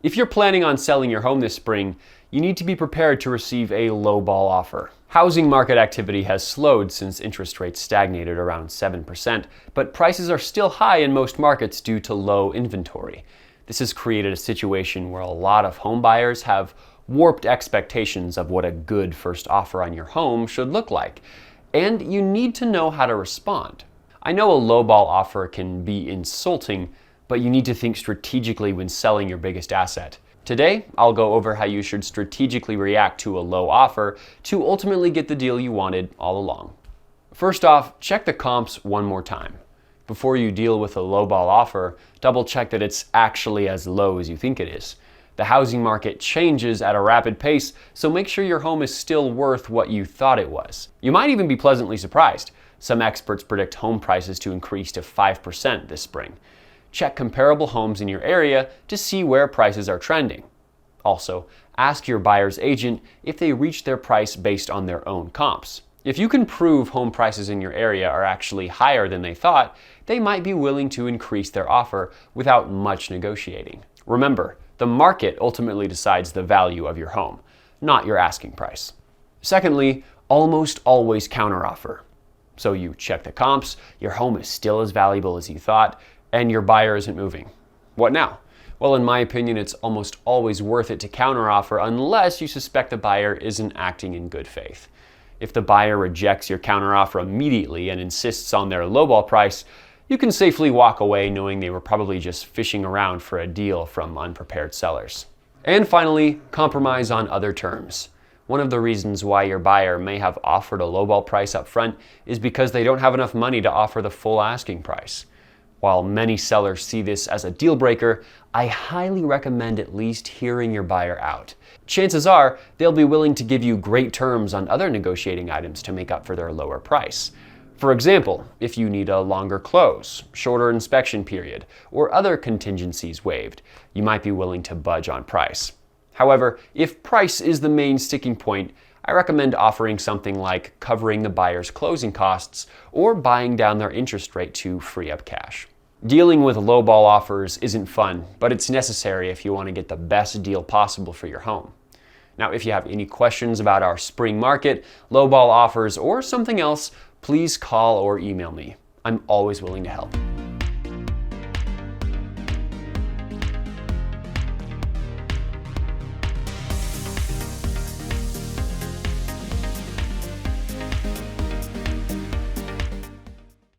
If you're planning on selling your home this spring, you need to be prepared to receive a lowball offer. Housing market activity has slowed since interest rates stagnated around 7%, but prices are still high in most markets due to low inventory. This has created a situation where a lot of home buyers have warped expectations of what a good first offer on your home should look like, and you need to know how to respond. I know a lowball offer can be insulting, but you need to think strategically when selling your biggest asset. Today, I'll go over how you should strategically react to a low offer to ultimately get the deal you wanted all along. First off, check the comps one more time. Before you deal with a lowball offer, double check that it's actually as low as you think it is. The housing market changes at a rapid pace, so make sure your home is still worth what you thought it was. You might even be pleasantly surprised. Some experts predict home prices to increase to 5% this spring. Check comparable homes in your area to see where prices are trending. Also, ask your buyer's agent if they reached their price based on their own comps. If you can prove home prices in your area are actually higher than they thought, they might be willing to increase their offer without much negotiating. Remember, the market ultimately decides the value of your home, not your asking price. Secondly, almost always counteroffer. So you check the comps, your home is still as valuable as you thought, and your buyer isn't moving. What now? Well, in my opinion, it's almost always worth it to counteroffer unless you suspect the buyer isn't acting in good faith. If the buyer rejects your counteroffer immediately and insists on their lowball price, you can safely walk away knowing they were probably just fishing around for a deal from unprepared sellers. And finally, compromise on other terms. One of the reasons why your buyer may have offered a lowball price up front is because they don't have enough money to offer the full asking price. While many sellers see this as a deal breaker, I highly recommend at least hearing your buyer out. Chances are they'll be willing to give you great terms on other negotiating items to make up for their lower price. For example, if you need a longer close, shorter inspection period, or other contingencies waived, you might be willing to budge on price. However, if price is the main sticking point, I recommend offering something like covering the buyer's closing costs or buying down their interest rate to free up cash. Dealing with lowball offers isn't fun, but it's necessary if you want to get the best deal possible for your home. Now, if you have any questions about our spring market, lowball offers, or something else, please call or email me. I'm always willing to help.